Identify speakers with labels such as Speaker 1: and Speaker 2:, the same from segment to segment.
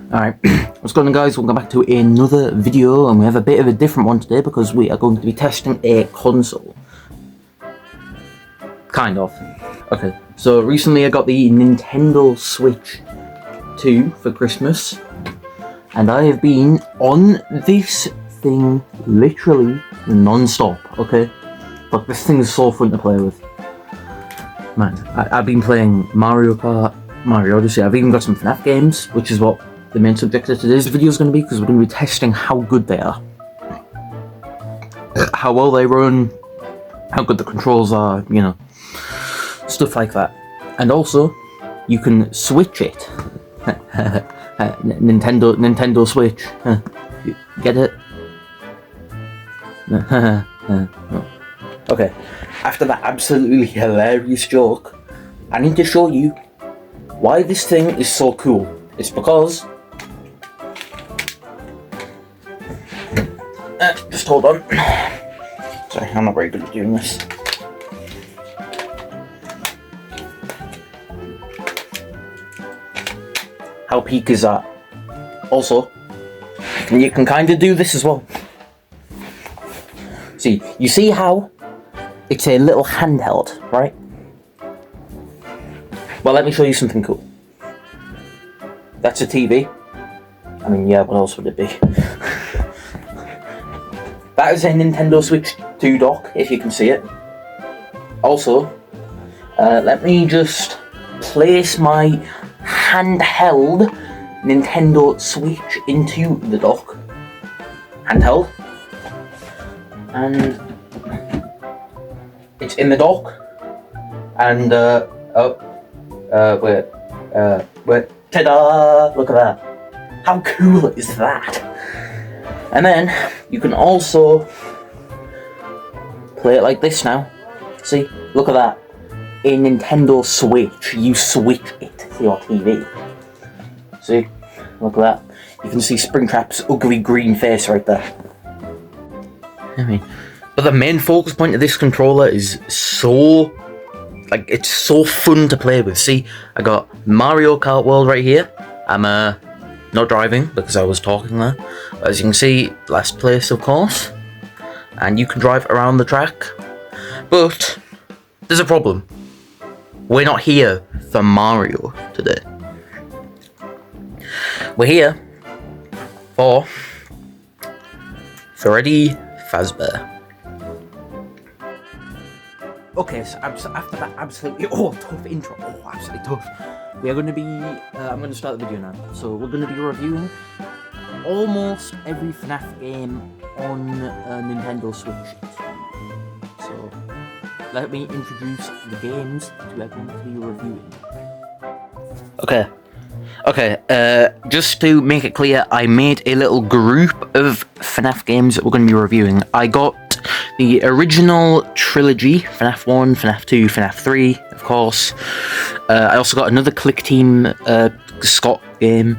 Speaker 1: Alright, what's going on guys? Welcome back to another video, and we have a bit of a different one today because we are going to be testing a console. Kind of. Okay, so recently I got the Nintendo Switch 2 for Christmas, and I have been on this thing literally non-stop, okay? But this thing is so fun to play with. Man, I've been playing Mario Kart, Mario Odyssey, I've even got some FNAF games, which is what the main subject of today's video is going to be, because we're going to be testing how good they are. How well they run, how good the controls are, you know, stuff like that. And also, you can switch it. Nintendo Switch. Get it? Okay, after that absolutely hilarious joke, I need to show you why this thing is so cool. It's because... just hold on. Sorry, I'm not very good at doing this. How peak is that? Also, you can kind of do this as well. See, you see how it's a little handheld, right? Well, let me show you something cool. That's a TV. I mean, yeah, what else would it be? That is a Nintendo Switch 2 dock, if you can see it. Also, let me just place my handheld Nintendo Switch into the dock. Handheld. And it's in the dock. And, wait. Ta-da! Look at that. How cool is that? And then, you can also play it like this now. See? Look at that. A Nintendo Switch. You switch it to your TV. See? Look at that. You can see Springtrap's ugly green face right there. But the main focus point of this controller is so... like, it's so fun to play with. See? I got Mario Kart World right here. I'm, not driving because I was talking there. As you can see, last place of course, and you can drive around the track. But there's a problem. We're not here for Mario today. We're here for Freddy Fazbear. Okay, so after that absolutely tough intro, absolutely tough. We are going to be, I'm going to start the video now. So we're going to be reviewing almost every FNAF game on Nintendo Switch 2. So let me introduce the games that we are going to be reviewing. Okay, just to make it clear, I made a little group of FNAF games that we're going to be reviewing. I got the original trilogy, FNAF 1, FNAF 2, FNAF 3, of course. I also got another Click Team Scott game,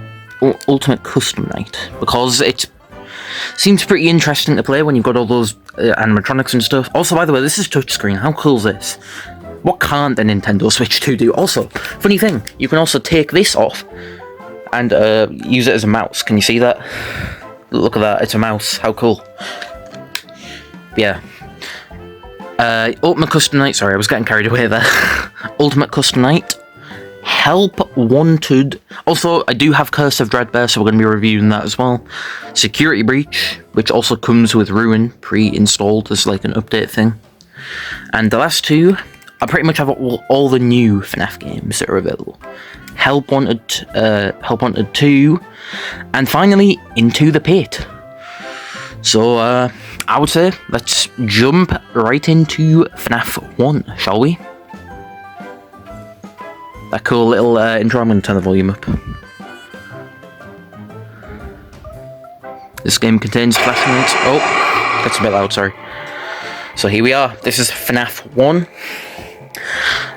Speaker 1: Ultimate Custom Night, because it seems pretty interesting to play when you've got all those animatronics and stuff. Also, by the way, this is touchscreen. How cool is this? What can't the Nintendo Switch 2 do? Also, funny thing, you can also take this off and use it as a mouse. Can you see that? Look at that, it's a mouse. How cool. Yeah. Ultimate Custom Night, sorry, I was getting carried away there. Ultimate Custom Night. Help Wanted. Also, I do have Curse of Dreadbear, so we're going to be reviewing that as well. Security Breach, which also comes with Ruin pre-installed as like an update thing. And the last two, I pretty much have all the new FNAF games that are available. Help Wanted 2, and finally, Into the Pit. So, I would say, let's jump right into FNAF 1, shall we? That cool little intro, I'm going to turn the volume up. This game contains flashing lights. Oh, that's a bit loud, sorry. So here we are, this is FNAF 1.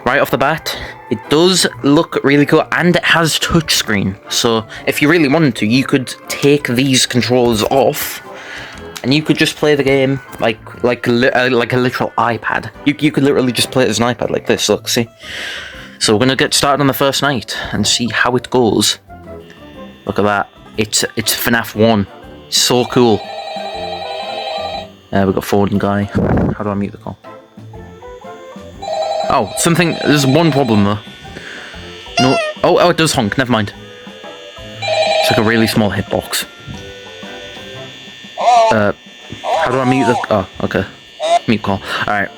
Speaker 1: Right off the bat, it does look really cool, and it has touchscreen. So if you really wanted to, you could take these controls off, and you could just play the game like a literal iPad. You could literally just play it as an iPad like this. Look, see. So we're gonna get started on the first night and see how it goes. Look at that. It's FNAF 1. It's so cool. We've got phone guy. How do I mute the call? Oh, there's one problem though. No. Oh, it does honk. Never mind. It's like a really small hitbox. How do I mute the... Oh, okay. Mute call. Alright.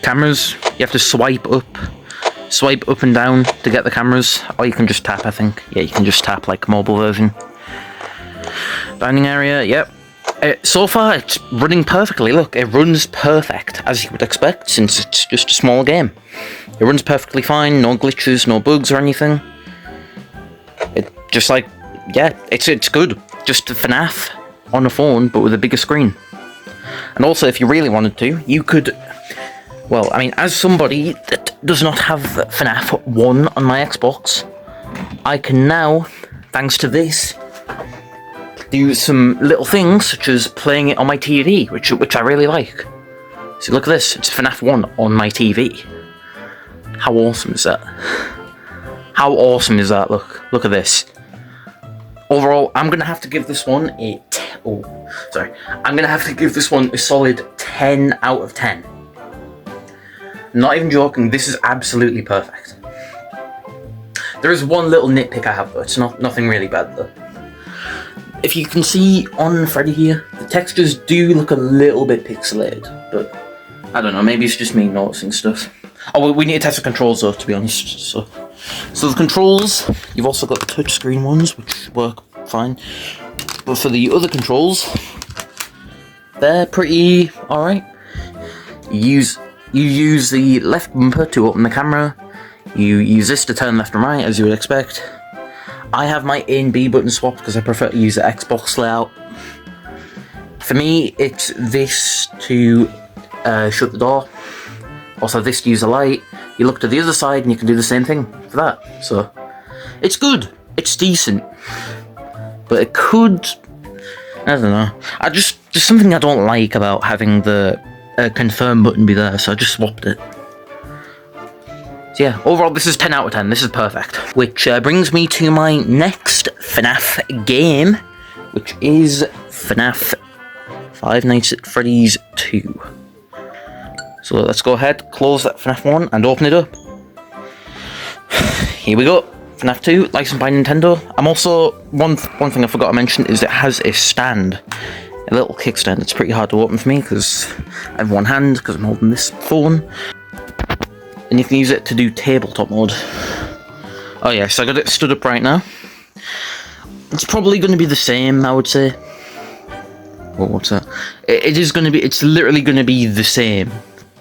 Speaker 1: Cameras, you have to swipe up and down to get the cameras. Or you can just tap, I think. Yeah, you can just tap like mobile version. Dining area, yep. So far, it's running perfectly. Look, it runs perfect, as you would expect, since it's just a small game. It runs perfectly fine, no glitches, no bugs or anything. It just like, yeah, it's good. Just a FNAF on a phone, but with a bigger screen. And also, if you really wanted to, you could... Well, I mean, as somebody that does not have FNAF 1 on my Xbox, I can now, thanks to this, do some little things, such as playing it on my TV, which I really like. So look at this, it's FNAF 1 on my TV. How awesome is that? How awesome is that? Look at this. Overall, I'm gonna have to give this one I'm gonna have to give this one a solid 10 out of 10. Not even joking, this is absolutely perfect. There is one little nitpick I have though, it's nothing really bad though. If you can see on Freddy here, the textures do look a little bit pixelated, but I don't know, maybe it's just me noticing stuff. Oh, well, we need to test the controls though, to be honest. So the controls, you've also got the touchscreen ones, which work fine. But for the other controls, they're pretty alright. You use the left bumper to open the camera. You use this to turn left and right, as you would expect. I have my A and B button swapped because I prefer to use the Xbox layout. For me, it's this to shut the door. Also this to use the light. You look to the other side and you can do the same thing for that. So, it's good. It's decent. But it could... I don't know. Just something I don't like about having the confirm button be there, so I just swapped it. So yeah, overall this is 10 out of 10, this is perfect. Which brings me to my next FNAF game, which is FNAF Five Nights at Freddy's 2. So let's go ahead, close that FNAF 1 and open it up. Here we go, FNAF 2, licensed by Nintendo. I'm also, one thing I forgot to mention is it has a stand. A little kickstand. It's pretty hard to open for me because I have one hand because I'm holding this phone. And you can use it to do tabletop mode. Oh yeah, so I got it stood up right now. It's probably going to be the same, I would say. Oh, what's that? It's literally going to be the same.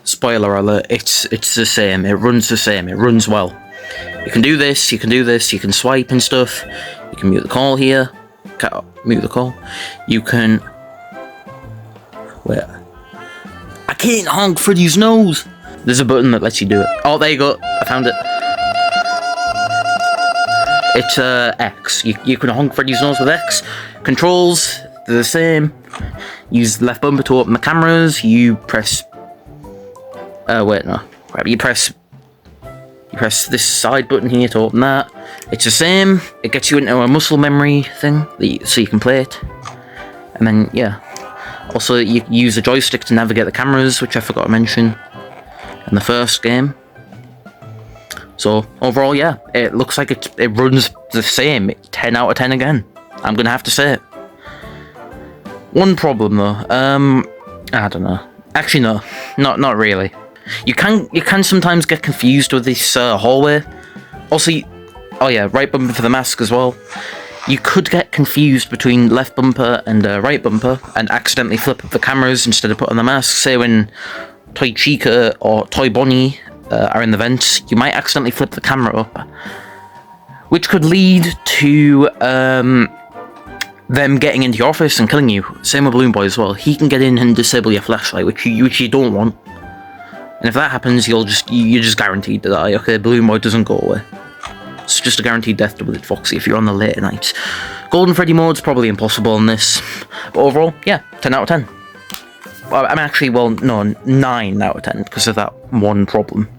Speaker 1: Spoiler alert, it's the same. It runs the same. It runs well. You can do this, you can swipe and stuff. You can mute the call here. Mute the call. You can... Wait. I can't honk Freddy's nose! There's a button that lets you do it. Oh, there you go. I found it. It's X. You can honk Freddy's nose with X. Controls, they're the same. Use the left bumper to open the cameras. You press... wait, no. You press this side button here to open that. It's the same. It gets you into a muscle memory thing, so you can play it. And then, yeah. Also, you use a joystick to navigate the cameras, which I forgot to mention in the first game. So, overall, yeah, it looks like it runs the same. 10 out of 10 again. I'm gonna have to say it. One problem, though. I don't know. Actually, no. Not really. You can sometimes get confused with this hallway. Also, oh yeah, right bumper for the mask as well. You could get confused between left bumper and right bumper and accidentally flip up the cameras instead of put on the mask. Say when Toy Chica or Toy Bonnie are in the vents, you might accidentally flip the camera up, which could lead to them getting into your office and killing you. Same with Balloon Boy as well. He can get in and disable your flashlight, which you don't want. And if that happens, you're just guaranteed to die. Okay, Balloon Boy doesn't go away. It's just a guaranteed death to Bullet Foxy if you're on the later nights. Golden Freddy mode's probably impossible in this. But overall, yeah, 10 out of 10. Well, I'm actually, well, no, 9 out of 10 because of that one problem.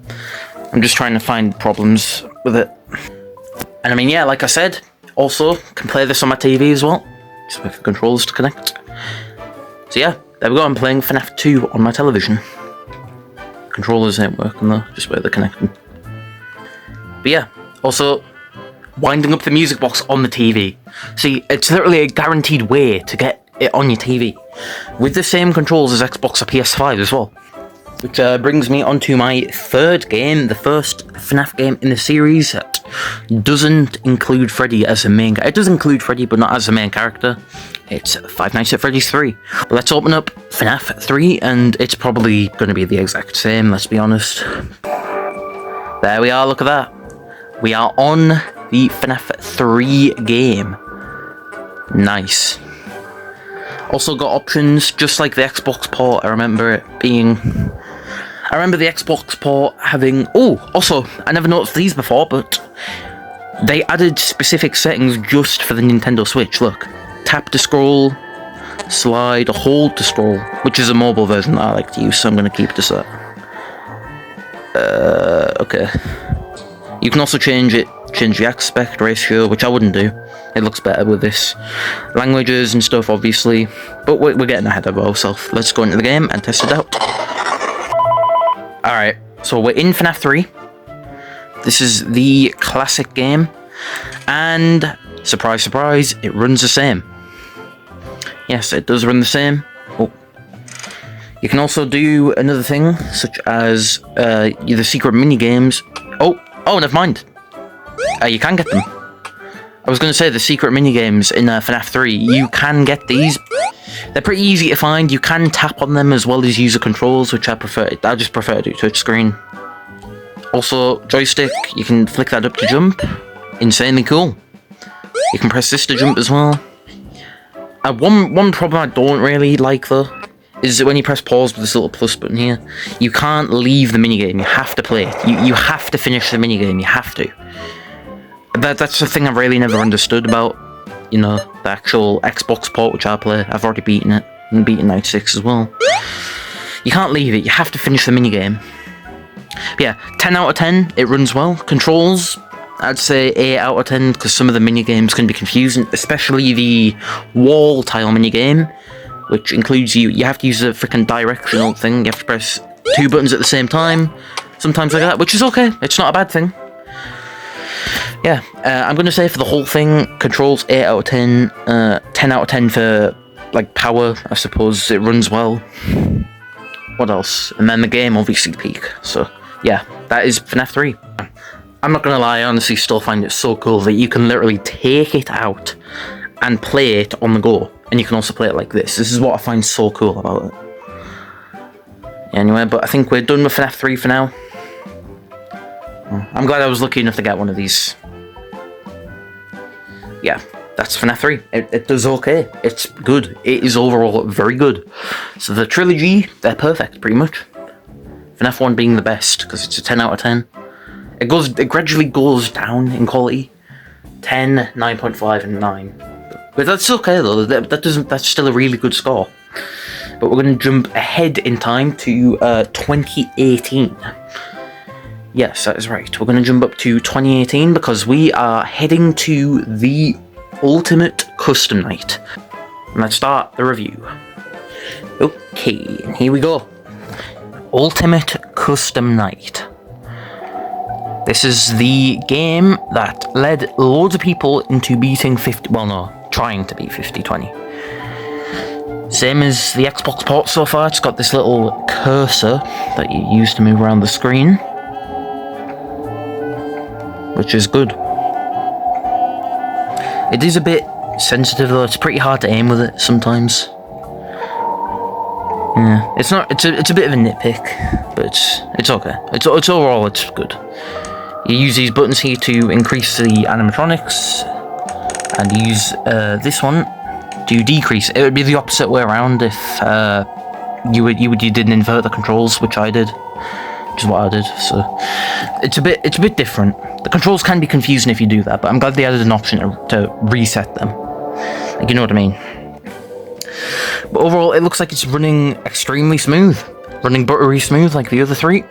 Speaker 1: I'm just trying to find problems with it. And I mean, yeah, like I said, Also, can play this on my TV as well. Just wait for the controllers to connect. So yeah, there we go, I'm playing FNAF 2 on my television. Controllers ain't working though, just wait, they're connecting. But yeah, also, winding up the music box on the TV. See, it's literally a guaranteed way to get it on your TV. With the same controls as Xbox or PS5 as well. Which brings me on to my third game, the first FNAF game in the series that doesn't include Freddy as a main... It does include Freddy, but not as the main character. It's Five Nights at Freddy's 3. Let's open up FNAF 3, and it's probably going to be the exact same, let's be honest. There we are, look at that. We are on the FNAF 3 game. Nice. Also got options, just like the Xbox port. I remember the Xbox port having... Oh, also, I never noticed these before, but they added specific settings just for the Nintendo Switch. Look, tap to scroll, slide, hold to scroll, which is a mobile version that I like to use, so I'm going to keep this up. Okay. You can also change the aspect ratio, which I wouldn't do. It looks better with this. Languages and stuff, obviously. But we're getting ahead of ourselves. Let's go into the game and test it out. Alright, so we're in FNAF 3. This is the classic game. And, surprise, surprise, it runs the same. Yes, it does run the same. Oh. You can also do another thing, such as the secret mini-games. Oh, never mind. You can get them. I was going to say the secret minigames in FNAF 3, you can get these. They're pretty easy to find. You can tap on them as well as use the controls, which I prefer. I just prefer to do touchscreen. Also, joystick, you can flick that up to jump. Insanely cool. You can press this to jump as well. One problem I don't really like though, is that when you press pause with this little plus button here, you can't leave the minigame, you have to play it. You have to finish the minigame, you have to. That's the thing I've really never understood about, you know, the actual Xbox port which I play. I've already beaten it, and beaten Night 6 as well. You can't leave it, you have to finish the minigame. But yeah, 10 out of 10, it runs well. Controls, I'd say 8 out of 10, because some of the minigames can be confusing, especially the wall tile minigame, which includes you have to use a freaking directional thing, you have to press 2 buttons at the same time, sometimes like that, which is okay, it's not a bad thing. Yeah, I'm going to say for the whole thing, controls 8 out of 10, 10 out of 10 for, like, power, I suppose, it runs well. What else? And then the game obviously peak, so yeah, that is FNAF 3. I'm not going to lie, I honestly still find it so cool that you can literally take it out and play it on the go, and you can also play it like this. This is what I find so cool about it. Anyway, but I think we're done with FNAF 3 for now. I'm glad I was lucky enough to get one of these. Yeah, that's FNAF 3. It does okay. It's good. It is overall very good. So the trilogy, they're perfect, pretty much. FNAF 1 being the best, because it's a 10 out of 10. It gradually goes down in quality. 10, 9.5, and 9. But that's okay though, that's still a really good score. But we're going to jump ahead in time to 2018. Yes, that is right. We're going to jump up to 2018 because we are heading to the Ultimate Custom Night. And let's start the review. Okay, here we go. Ultimate Custom Night. This is the game that led loads of people into beating 50... Well, no, trying to beat 5020. Same as the Xbox port so far. It's got this little cursor that you use to move around the screen, which is good. It is a bit sensitive though, it's pretty hard to aim with it sometimes. Yeah, it's a bit of a nitpick, but it's okay. It's overall, it's good. You use these buttons here to increase the animatronics, and use this one to decrease. It would be the opposite way around if you didn't invert the controls, which I did. Which is what I did, so it's a bit different. The controls can be confusing if you do that, but I'm glad they added an option to reset them. Like, you know what I mean? But overall, it looks like it's running extremely smooth. Running buttery smooth like the other three.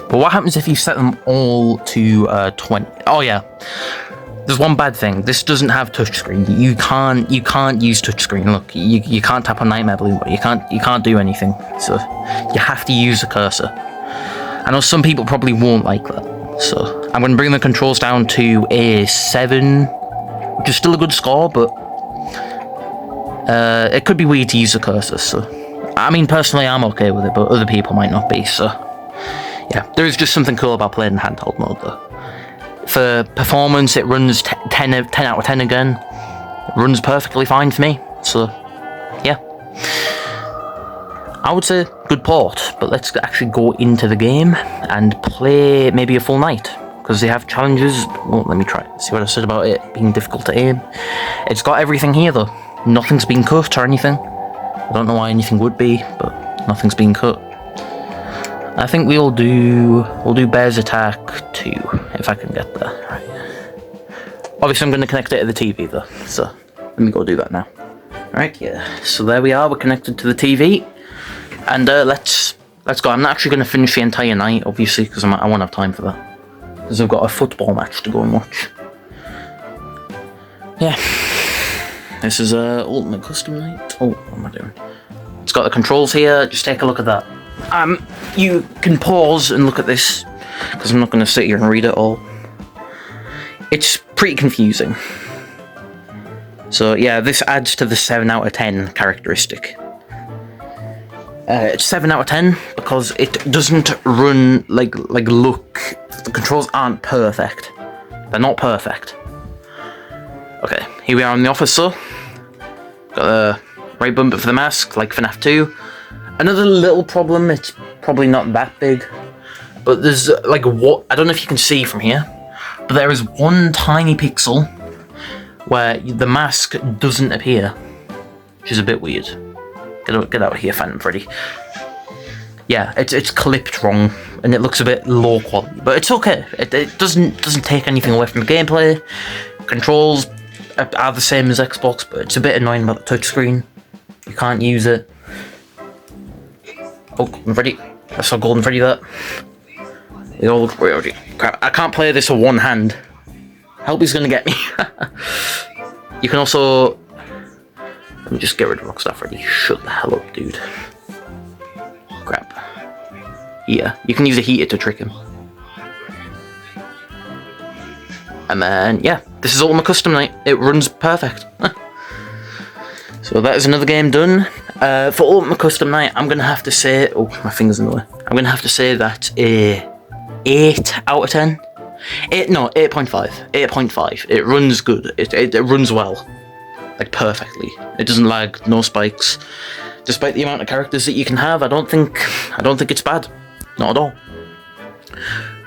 Speaker 1: But what happens if you set them all to 20? Oh yeah. There's one bad thing. This doesn't have touchscreen. You can't use touchscreen. Look, you can't tap on Nightmare Balloon. You can't do anything. So you have to use the cursor. I know some people probably won't like that. So I'm going to bring the controls down to a 7, which is still a good score, but it could be weird to use the cursor. So I mean, personally, I'm okay with it, but other people might not be. So yeah, there is just something cool about playing in handheld mode, though. For performance, it runs 10 out of 10 again. It runs perfectly fine for me. So, yeah. I would say good port, but let's actually go into the game and play maybe a full night. Because they have challenges. Well, let me try it. See what I said about it being difficult to aim. It's got everything here, though. Nothing's been cut or anything. I don't know why anything would be, but nothing's been cut. I think we'll do Bear's Attack 2, if I can get there. Right. Obviously I'm going to connect it to the TV though, so let me go do that now. Alright, yeah, so there we are, we're connected to the TV. And let's go. I'm not actually going to finish the entire night, obviously, because I won't have time for that. Because I've got a football match to go and watch. Yeah. This is Ultimate Custom Night. Oh, what am I doing? It's got the controls here, just take a look at that. You can pause and look at this, because I'm not going to sit here and read it all. It's pretty confusing. So yeah, this adds to the 7 out of 10 characteristic. It's 7 out of 10 because it doesn't run like look. The controls aren't perfect. They're not perfect. Okay, here we are in the office, so got the right bumper for the mask, like FNAF 2. Another little problem, it's probably not that big, but there's like what I don't know if you can see from here, but there is one tiny pixel where the mask doesn't appear, which is a bit weird. Get out of here, Phantom Freddy. Yeah, it's clipped wrong and it looks a bit low quality, but it's okay. It doesn't take anything away from the gameplay. Controls are the same as Xbox, but it's a bit annoying about the touchscreen. You can't use it. Oh, Golden Freddy. I saw Golden Freddy there. They all look weird. Crap, I can't play this with one hand. Help he's gonna get me. You can also... Let me just get rid of Rockstar Freddy. Shut the hell up, dude. Crap. Yeah, you can use a heater to trick him. And then, yeah, this is Ultimate Custom Night. It runs perfect. So that is another game done. For Ultimate Custom Night, I'm going to have to say... Oh, my finger's in the way. I'm going to have to say that a 8 out of 10. 8.5. 8.5. It runs good. It runs well. Like, perfectly. It doesn't lag, no spikes. Despite the amount of characters that you can have, I don't think it's bad. Not at all.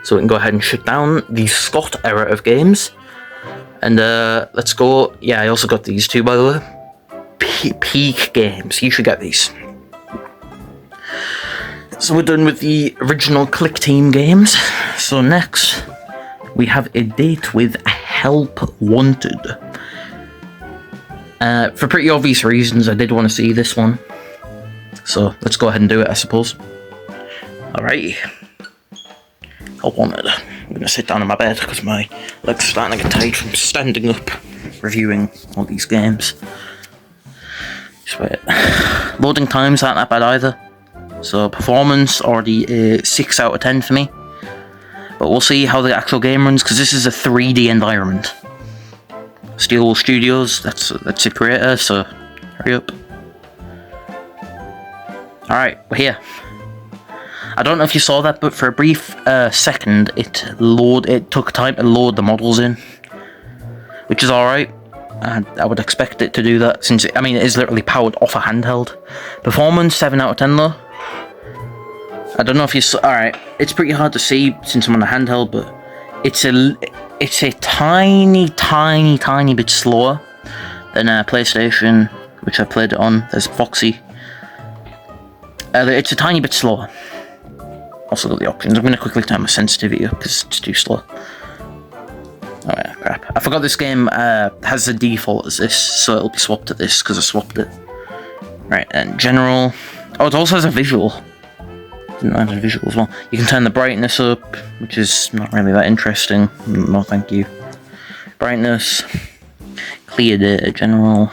Speaker 1: So we can go ahead and shut down the Scott era of games. And let's go... Yeah, I also got these two, by the way. Peak games. You should get these. So we're done with the original Click Team games. So next, we have a date with Help Wanted. For pretty obvious reasons, I did want to see this one. So let's go ahead and do it, I suppose. Alright. Help Wanted. I'm going to sit down on my bed because my legs are starting to get tired from standing up reviewing all these games. Just wait. Loading times aren't that bad either. So performance already a 6 out of 10 for me. But we'll see how the actual game runs because this is a 3D environment. Steelwool Studios, that's the creator, so hurry up. Alright, we're here. I don't know if you saw that, but for a brief second, it took time to load the models in, which is alright. I would expect it to do that since it is literally powered off a handheld. Performance 7 out of 10 though. I don't know if you saw. Alright, it's pretty hard to see since I'm on a handheld, but it's a tiny bit slower than PlayStation, which I played it on. There's Foxy. It's a tiny bit slower. Also got the options. I'm going to quickly turn my sensitivity up because it's too slow. Oh yeah, crap. I forgot this game has the default as this, so it'll be swapped to this because I swapped it. Right, and general. Oh, it also has a visual. Didn't add a visual as well. You can turn the brightness up, which is not really that interesting. No, thank you. Brightness, clear data, general.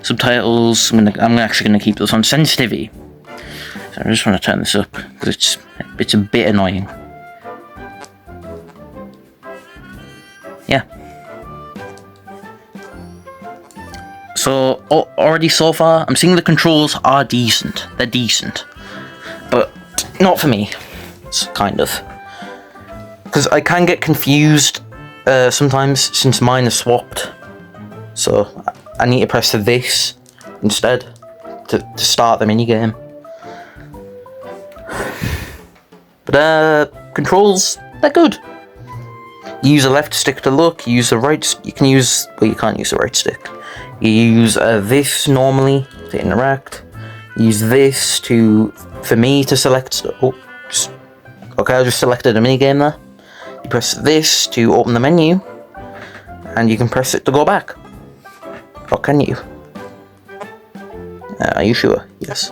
Speaker 1: Subtitles, I'm actually gonna keep this on sensitivity. So I just want to turn this up because it's a bit annoying. Yeah. So already so far, I'm seeing the controls are decent. They're decent, but not for me. It's kind of because I can get confused sometimes since mine is swapped. So I need to press this instead to start the minigame. But controls, they're good. You use the left stick to look, you use the right, you can use, well, you can't use the right stick. You use this normally to interact. You use this for me to select, okay, I just selected a minigame there. You press this to open the menu, and you can press it to go back. Or can you? Are you sure? Yes.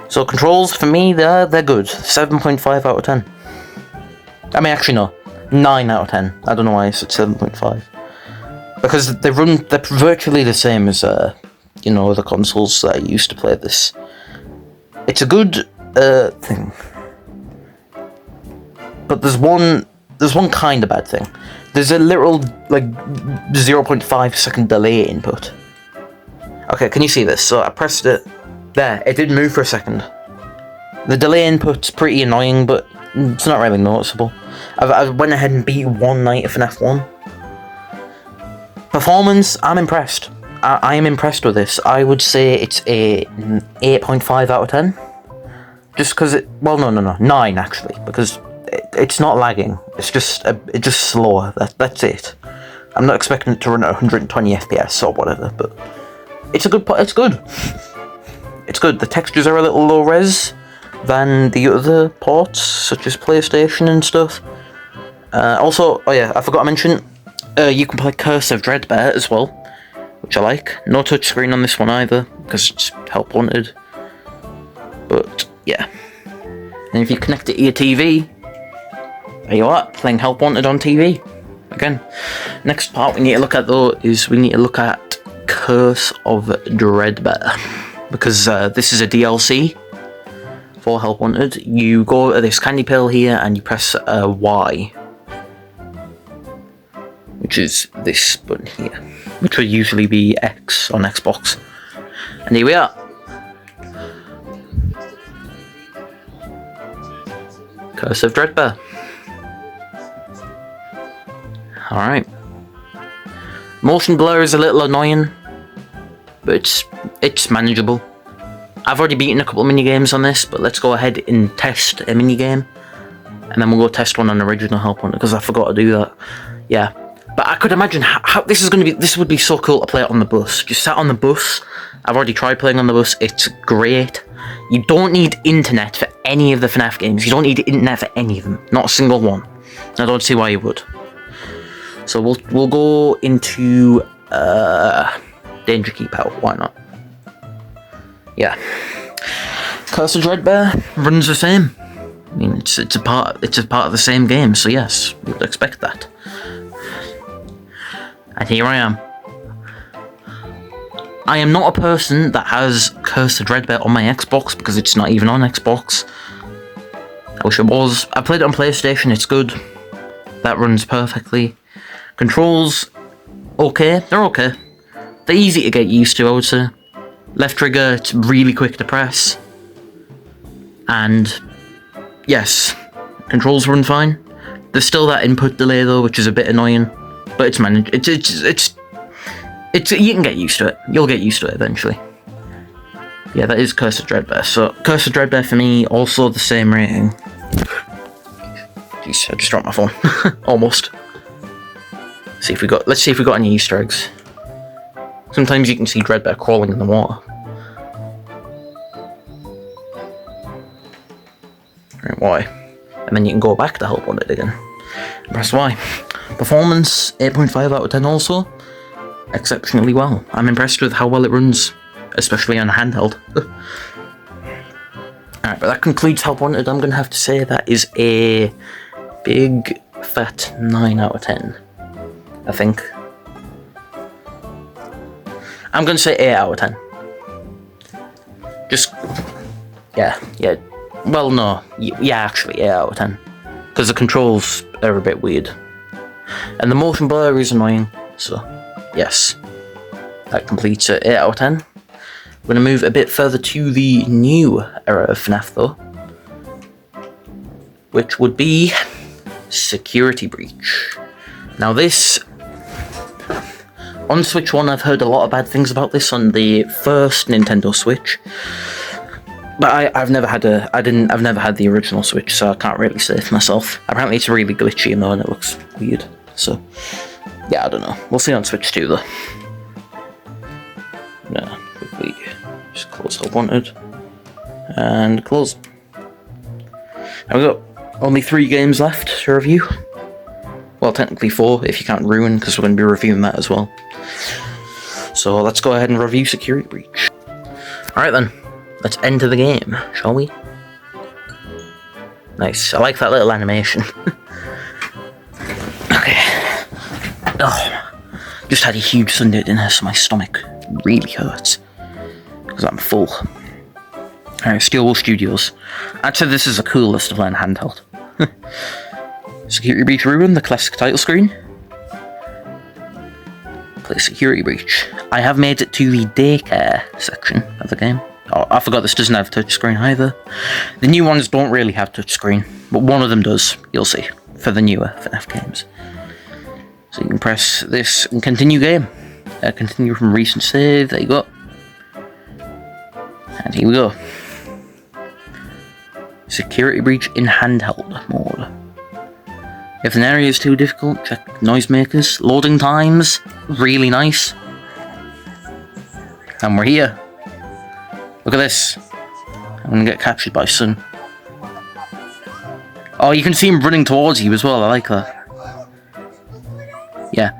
Speaker 1: So controls, for me, they're good. 7.5 out of 10. I mean, actually no. 9 out of 10. I don't know why I said 7.5. Because they're virtually the same as, the consoles that I used to play this. It's a good, thing. But there's one kind of bad thing. There's a literal, 0.5 second delay input. Okay, can you see this? So I pressed it. There, it did move for a second. The delay input's pretty annoying, but it's not really noticeable. I went ahead and beat one night of FNAF 1. Performance, I'm impressed. I am impressed with this. I would say it's a 8.5 out of 10. Just because no, 9 actually, because it's not lagging. It's just slower. That's it. I'm not expecting it to run at 120 FPS or whatever, but it's good. It's good. The textures are a little low res than the other ports, such as PlayStation and stuff. Also, oh yeah, I forgot to mention, you can play Curse of Dreadbear as well, which I like. No touchscreen on this one either, because it's help wanted. But yeah, and if you connect it to your TV, there you are, playing Help Wanted on TV. Again, next part we need to look at though is we need to look at Curse of Dreadbear, because this is a DLC for Help Wanted. You go to this candy pill here and you press Y, which is this button here, which would usually be X on Xbox. And here we are. Curse of Dreadbear. Alright. Motion blur is a little annoying, but it's manageable. I've already beaten a couple of minigames on this, but let's go ahead and test a minigame. And then we'll go test one on original Help Wanted, because I forgot to do that. Yeah. But I could imagine how this would be so cool to play it on the bus. Just sat on the bus. I've already tried playing on the bus. It's great. You don't need internet for any of the FNAF games. You don't need internet for any of them. Not a single one. I don't see why you would. So we'll go into Danger Keep Out. Why not? Yeah. Curse of Dreadbear runs the same. I mean, it's a part of the same game. So yes, we would expect that. And here I am. I am not a person that has Curse of Dreadbear on my Xbox, because it's not even on Xbox. I wish it was. I played it on PlayStation, it's good. That runs perfectly. Controls, okay, they're okay. They're easy to get used to, I would say. Left trigger, it's really quick to press. And, yes, controls run fine. There's still that input delay though, which is a bit annoying. But it's managed. It's you can get used to it. You'll get used to it eventually. Yeah, that is Curse of Dreadbear. So Curse of Dreadbear for me, also the same rating. Jeez, I just dropped my phone. Almost. Let's see if we got any Easter eggs. Sometimes you can see Dreadbear crawling in the water. Right, Y. And then you can go back to Help Wanted again. Press Y. Performance, 8.5 out of 10 also. Exceptionally well. I'm impressed with how well it runs, especially on a handheld. Alright, but that concludes Help Wanted. I'm going to have to say that is a big fat 9 out of 10. I think. I'm gonna say 8 out of 10. Just, yeah. Well, no, yeah, actually 8 out of 10. Because the controls are a bit weird. And the motion blur is annoying, so, yes. That completes it, 8 out of 10. We're gonna move a bit further to the new era of FNAF though. Which would be Security Breach. Now this, on Switch 1 I've heard a lot of bad things about this on the first Nintendo Switch. But I've never had the original Switch, so I can't really say it myself. Apparently it's really glitchy though and it looks weird. So yeah, I don't know. We'll see on Switch 2 though. Yeah, quickly just close Help Wanted. And close. There we go. Only 3 games left to review. Well, technically 4 if you count Ruin, because we're going to be reviewing that as well. So let's go ahead and review Security Breach. Alright then, let's enter the game, shall we? Nice, I like that little animation. Okay. Oh, just had a huge Sunday dinner, so my stomach really hurts. Because I'm full. Alright, Steelwool Studios. I'd say this is the coolest of line handheld. Security Breach Ruin, the classic title screen. Play Security Breach. I have made it to the daycare section of the game. Oh, I forgot this doesn't have touchscreen either. The new ones don't really have touchscreen, but one of them does, you'll see, for the newer FNAF games. So you can press this and continue game. Continue from recent save, there you go. And here we go. Security Breach in handheld mode. If an area is too difficult, check noisemakers. Loading times, really nice. And we're here. Look at this. I'm gonna get captured by Sun. Oh, you can see him running towards you as well, I like that. Yeah.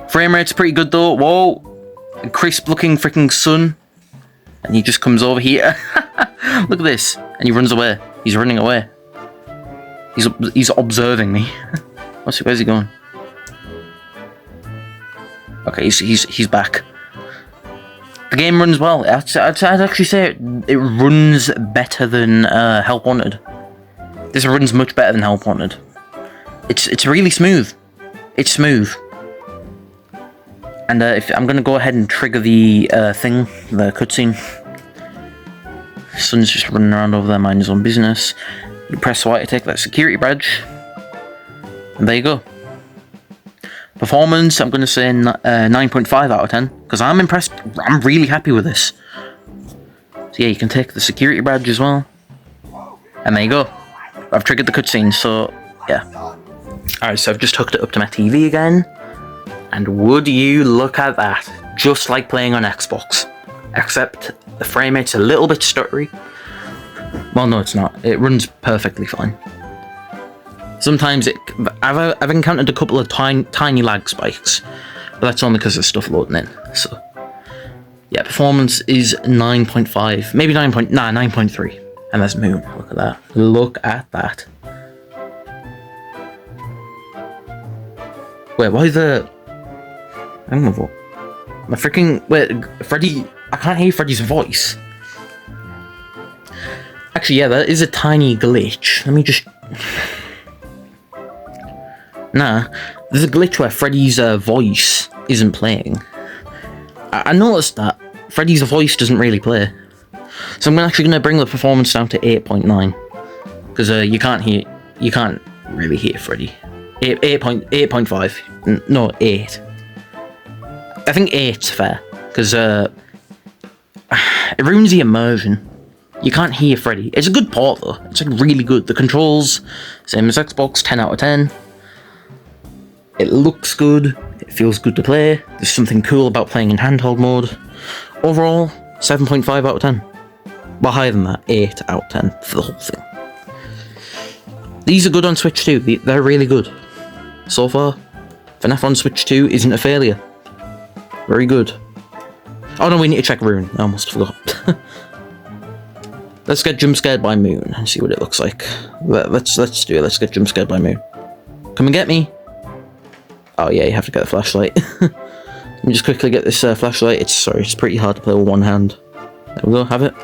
Speaker 1: Frame rate's pretty good though. Whoa! A crisp looking freaking Sun. And he just comes over here. Look at this. And he runs away. He's running away. He's observing me. Where's he going? Okay, he's back. The game runs well. I'd actually say it runs better than Help Wanted. This runs much better than Help Wanted. It's really smooth. It's smooth. And if I'm gonna go ahead and trigger the the cutscene. Sun's just running around over there, minding his own business. You press Y to take that security badge. And there you go. Performance, I'm going to say 9.5 out of 10. Because I'm impressed. I'm really happy with this. So yeah, you can take the security badge as well. And there you go. I've triggered the cutscene, so yeah. Alright, so I've just hooked it up to my TV again. And would you look at that. Just like playing on Xbox. Except the frame rate's a little bit stuttery. Well, no, it's not. It runs perfectly fine. Sometimes I've encountered a couple of tiny lag spikes, but that's only because there's stuff loading in. So, yeah, performance is 9.5, maybe 9.3, and there's Moon. Look at that. Look at that. Wait, why the? I don't know. My freaking Freddy. I can't hear Freddy's voice. Actually, yeah, that is a tiny glitch. Let me just. Nah, there's a glitch where Freddy's voice isn't playing. I noticed that Freddy's voice doesn't really play, so I'm actually gonna bring the performance down to 8.9 because you can't really hear Freddy. 8.5. No, 8. I think 8's fair because it ruins the immersion. You can't hear Freddy. It's a good port though. It's like really good. The controls, same as Xbox, 10 out of 10. It looks good, it feels good to play, there's something cool about playing in handheld mode. Overall, 7.5 out of 10. Well, higher than that, 8 out of 10 for the whole thing. These are good on Switch 2, they're really good. So far, FNAF on Switch 2 isn't a failure. Very good. Oh no, we need to check Ruin, I almost forgot. Let's get jump scared by Moon and see what it looks like. Let's do it, let's get jump scared by Moon. Come Come and get me. Oh yeah, you have to get the flashlight. Let me just quickly get this flashlight. It's pretty hard to play with one hand. There we go, have it.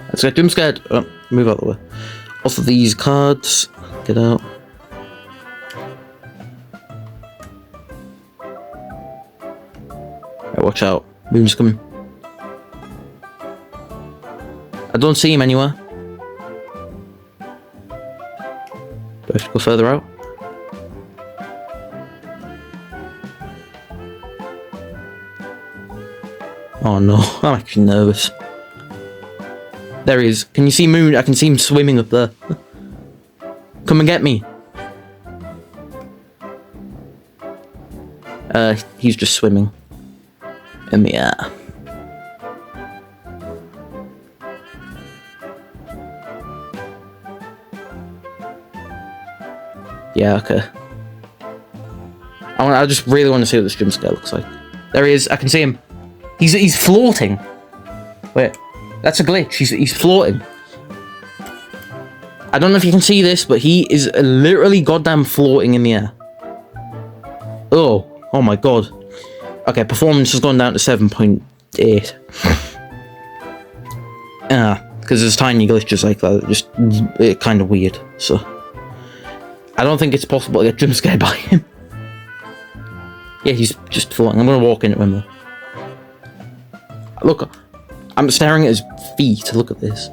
Speaker 1: Let's get jump scared. Oh, move out the way. Off of these cards. Get out. Right, watch out. Moon's coming. I don't see him anywhere. Do I have to go further out? Oh no, I'm actually nervous. There he is. Can you see Moon? I can see him swimming up there. Come and get me. He's just swimming in the air. Yeah, okay. I just really want to see what this jump scare looks like. There he is. I can see him. He's floating. Wait, that's a glitch. He's floating. I don't know if you can see this, but he is literally goddamn floating in the air. Oh my god. Okay, performance has gone down to 7.8. Because there's tiny glitches like that, just kind of weird. So I don't think it's possible to get jump scared by him. Yeah, he's just floating. I'm gonna walk into him though. Look, I'm staring at his feet. Look at this.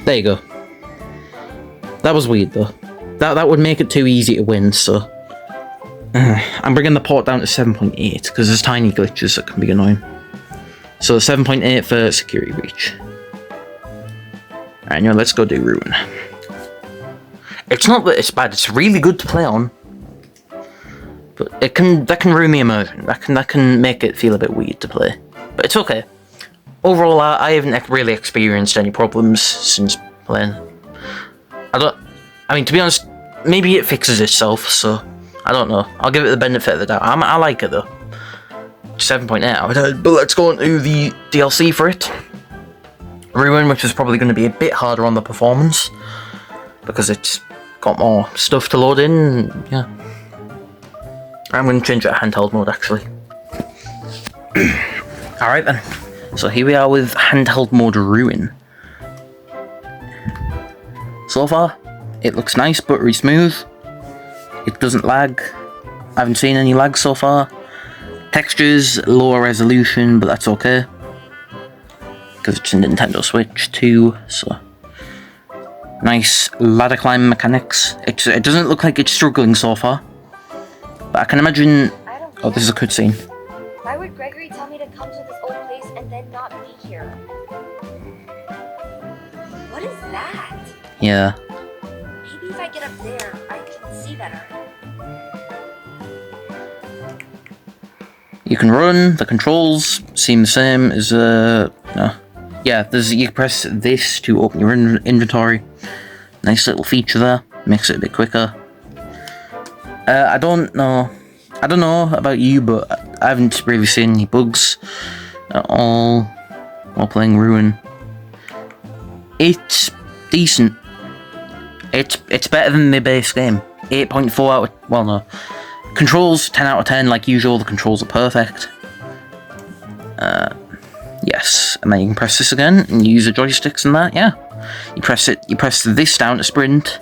Speaker 1: There you go. That was weird though. That would make it too easy to win, so I'm bringing the port down to 7.8 because there's tiny glitches that can be annoying. So 7.8 for security breach. Alright, now let's go do Ruin. It's not that it's bad, it's really good to play on. But that can ruin the immersion. That can make it feel a bit weird to play. But it's okay. Overall, I haven't really experienced any problems since playing. I mean, to be honest, maybe it fixes itself, so I don't know. I'll give it the benefit of the doubt. I like it though. 7.8 out of 10. But let's go into the DLC for it. Ruin, which is probably going to be a bit harder on the performance because it's got more stuff to load in. Yeah. I'm going to change it to handheld mode actually. Alright then. So here we are with handheld mode Ruin. So far, it looks nice, buttery smooth. It doesn't lag. I haven't seen any lag so far. Textures, lower resolution, but that's okay. Because it's a Nintendo Switch too, so. Nice ladder climb mechanics. It doesn't look like it's struggling so far. But I can imagine... Oh, this is a cutscene.
Speaker 2: Why would Gregory tell me to come to this old place and then not be here? What is that?
Speaker 1: Yeah.
Speaker 2: Maybe if I get up there, I can see better.
Speaker 1: You can run. The controls seem the same as no. Yeah, you can press this to open your inventory. Nice little feature there. Makes it a bit quicker. I don't know about you, but I haven't really seen any bugs at all while playing Ruin. It's decent. It's better than the base game. 8.4 out of... Well, no. Controls, 10 out of 10, like usual. The controls are perfect. Yes. And then you can press this again and use the joysticks and that, yeah. You press this down to sprint.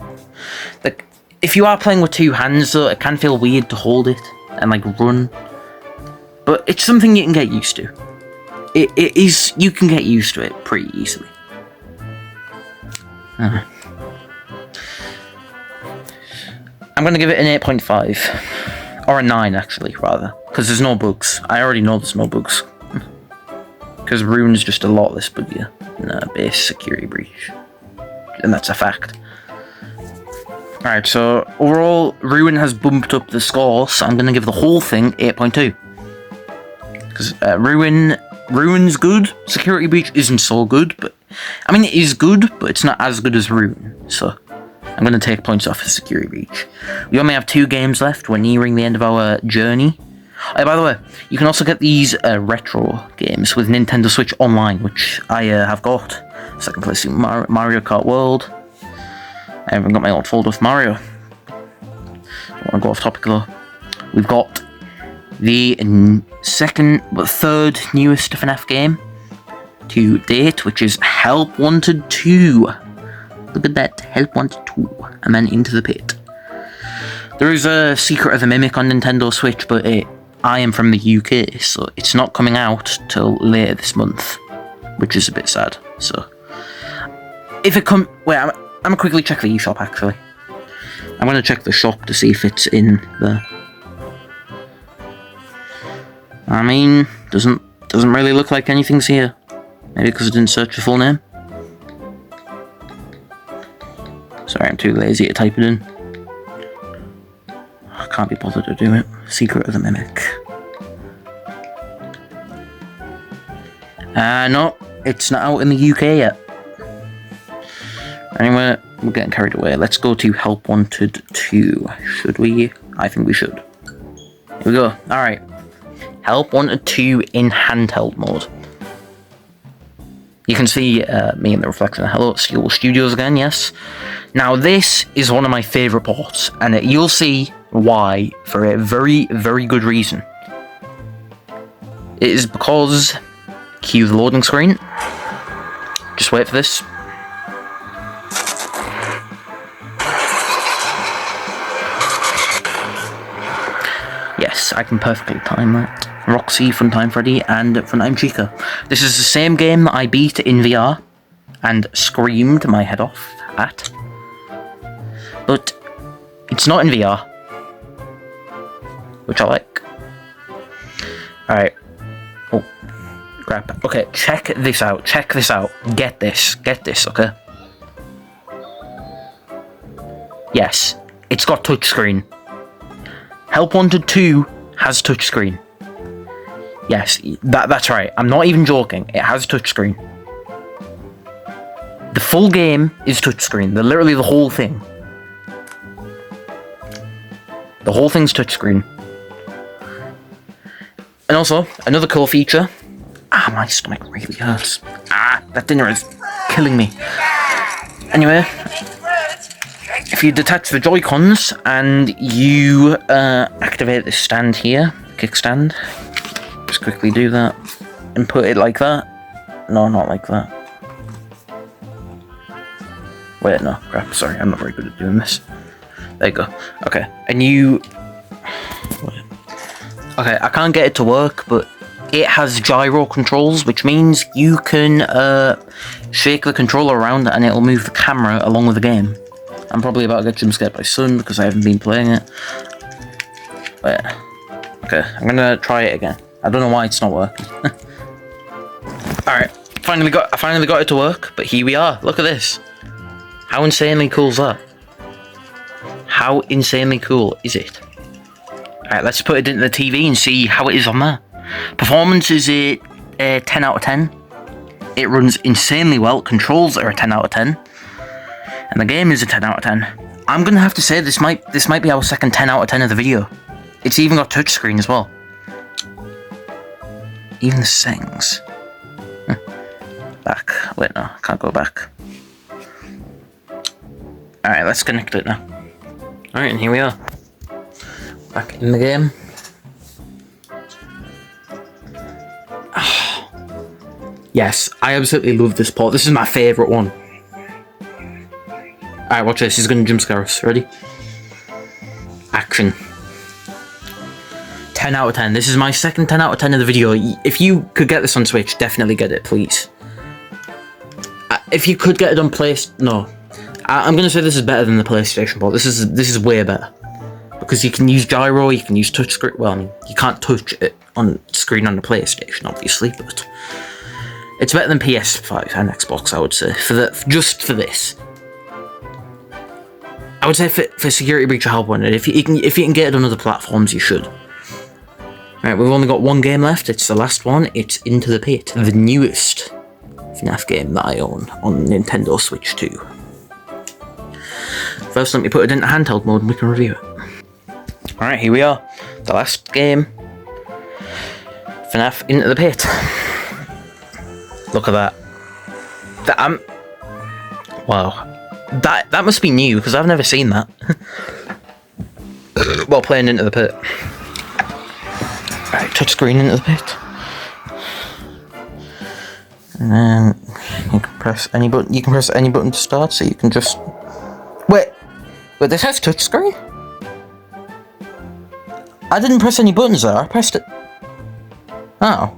Speaker 1: If you are playing with two hands, though, it can feel weird to hold it and, like, run. But it's something you can get used to. It is... You can get used to it pretty easily. I'm going to give it an 8.5. Or a 9, actually, rather. Because there's no bugs. I already know there's no bugs. Because Ruin is just a lot less buggier than base security breach. And that's a fact. Alright, so overall, Ruin has bumped up the score, so I'm going to give the whole thing 8.2. Because Ruin's good, Security Breach isn't so good, but... I mean, it is good, but it's not as good as Ruin, so... I'm going to take points off of Security Breach. We only have 2 games left, we're nearing the end of our journey. By the way, you can also get these retro games with Nintendo Switch Online, which I have got. So I can play Super Mario Kart World. I haven't got my old folder with Mario. Don't want to go off topic though. We've got the third newest FNAF game to date, which is Help Wanted 2. Look at that, Help Wanted 2, and then Into the Pit. There is a Secret of the Mimic on Nintendo Switch, but I am from the UK, so it's not coming out till later this month, which is a bit sad. So, if it wait, I'm gonna quickly check the eShop actually. I'm gonna check the shop to see if it's in there. I mean, doesn't really look like anything's here. Maybe because I didn't search the full name. Sorry, I'm too lazy to type it in. I can't be bothered to do it. Secret of the Mimic. No, it's not out in the UK yet. Anyway, we're getting carried away. Let's go to Help Wanted 2. Should we? I think we should. Here we go. Alright. Help Wanted 2 in handheld mode. You can see me in the reflection. Hello, it's Skull Studios again, yes. Now, this is one of my favourite ports, and you'll see why for a very, very good reason. It is because... Cue the loading screen. Just wait for this. Yes, I can perfectly time that. Roxy, Funtime Freddy, and Funtime Chica. This is the same game that I beat in VR and screamed my head off at. But it's not in VR, which I like. Alright. Oh, crap. Okay, check this out. Check this out. Get this, okay? Yes, it's got touchscreen. Help Wanted 2 has touchscreen. Yes, that's right. I'm not even joking. It has touchscreen. The full game is touchscreen. Literally the whole thing. The whole thing's touchscreen. And also, another cool feature. Ah, my stomach really hurts. Ah, that dinner is killing me. Anyway, if you detach the Joy-Cons and you activate this stand here, kickstand, just quickly do that and put it like that. No, not like that. Wait, no, crap, sorry, I'm not very good at doing this. There you go. Okay, and you... Okay, I can't get it to work, but it has gyro controls, which means you can shake the controller around and it'll move the camera along with the game. I'm probably about to get jump scared by Sun because I haven't been playing it. Wait. Okay, I'm gonna try it again. I don't know why it's not working. Alright, I finally got it to work, but here we are. Look at this. How insanely cool is that? How insanely cool is it? Alright, let's put it into the TV and see how it is on there. Performance is a 10 out of 10. It runs insanely well. Controls are a 10 out of 10. And the game is a 10 out of 10. I'm gonna have to say this might be our second 10 out of 10 of the video. It's even got touchscreen as well. Even the settings. Back. Wait, no, can't go back. Alright, let's connect it now. Alright, and here we are. Back in the game. Yes, I absolutely love this port. This is my favourite one. Alright, watch this. He's going to jump scare us. Ready? Action. 10 out of 10. This is my second 10 out of 10 of the video. If you could get this on Switch, definitely get it, please. If you could get it on no. I'm going to say this is better than the PlayStation port. This is way better. Because you can use gyro, you can use touchscreen. Well, I mean, you can't touch it on screen on the PlayStation, obviously, but it's better than PS5 and Xbox, I would say. Just for this. I would say for Security Breach or Help Wanted, if you can get it on other platforms, you should. Right, we've only got one game left. It's the last one. It's Into the Pit, the newest FNAF game that I own on Nintendo Switch 2. First, let me put it into handheld mode and we can review it. Alright, here we are. The last game. FNAF Into the Pit. Look at that. Wow. That must be new, because I've never seen that. While playing Into the Pit. Right, touchscreen Into the Pit. And then you can press any button. You can press any button to start, so you can just wait. This has touchscreen. I didn't press any buttons there. I pressed it. Oh.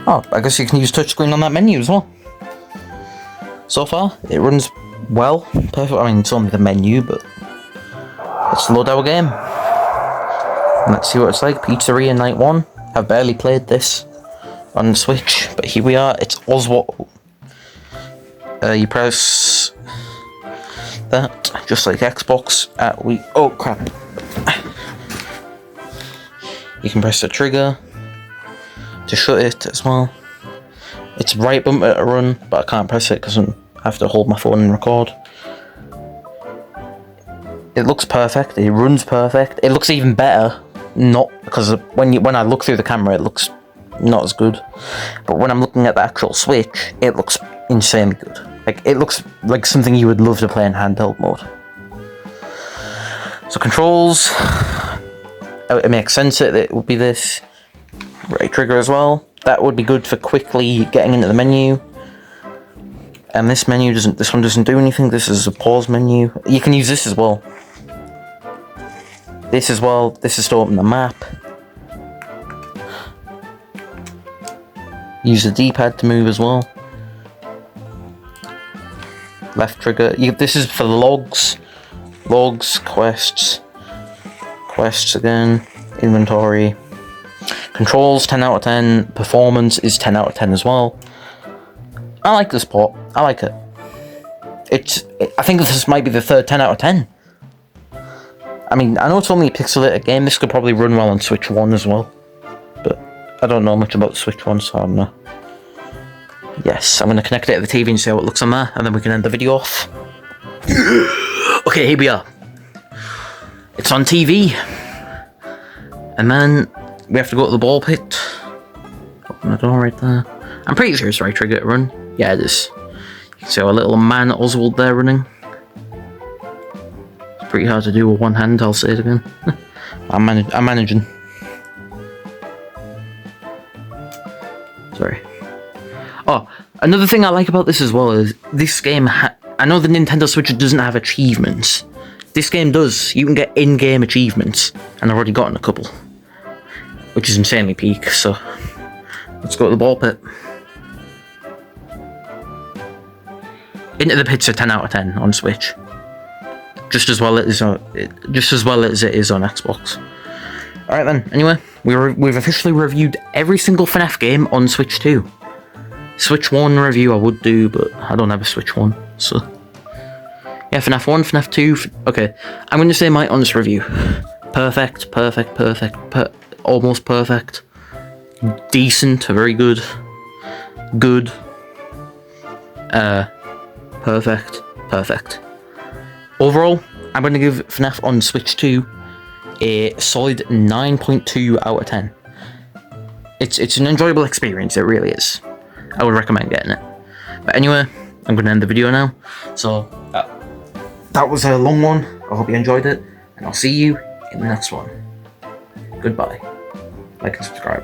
Speaker 1: Oh, I guess you can use touchscreen on that menu as well. So far, it runs well. Perfect. I mean, it's only the menu, but let's load our game. And let's see what it's like. Pizzeria Night 1. I've barely played this on the Switch, but here we are. It's Oswald. You press that, just like Xbox. Oh crap! You can press the trigger to shut it as well. It's right bumper to run, but I can't press it because I have to hold my phone and record. It looks perfect. It runs perfect. It looks even better. Not because when I look through the camera, it looks not as good, but when I'm looking at the actual Switch, it looks insanely good. Like, it looks like something you would love to play in handheld mode. So controls, it makes sense that it would be this. Right trigger as well. That would be good for quickly getting into the menu. And this menu doesn't. This one doesn't do anything. This is a pause menu. You can use this as well. This as well. This is to open the map. Use the D-pad to move as well. Left trigger. This is for logs. Logs, quests. Quests again. Inventory. Controls, 10 out of 10. Performance is 10 out of 10 as well. I like this port. I like it. I think this might be the third 10 out of 10. I mean, I know it's only a pixelated game. This could probably run well on Switch 1 as well. But I don't know much about the Switch 1, so I don't know. Yes, I'm going to connect it to the TV and see how it looks on there, and then we can end the video off. Okay, here we are. It's on TV. And then we have to go to the ball pit. Open the door right there. I'm pretty sure it's right trigger to run. Yeah, it is. You can see our little man Oswald there running. It's pretty hard to do with one hand, I'll say it again. I'm managing. Sorry. Oh, another thing I like about this as well is this game. I know the Nintendo Switch doesn't have achievements. This game does. You can get in-game achievements, and I've already gotten a couple, which is insanely peak. So let's go to the ball pit. Into the Pit's a 10 out of 10 on Switch. Just as well as it is on Xbox. All right then. Anyway, we've officially reviewed every single FNAF game on Switch 2. Switch 1 review I would do, but I don't have a Switch 1, so yeah, FNAF 1, FNAF 2. Okay, I'm going to say my honest review. Perfect, almost perfect, decent, very good, good, perfect. Overall, I'm going to give FNAF on Switch 2 a solid 9.2 out of 10. It's an enjoyable experience, it really is. I would recommend getting it. But anyway, I'm going to end the video now. So, that was a long one. I hope you enjoyed it. And I'll see you in the next one. Goodbye. Like and subscribe.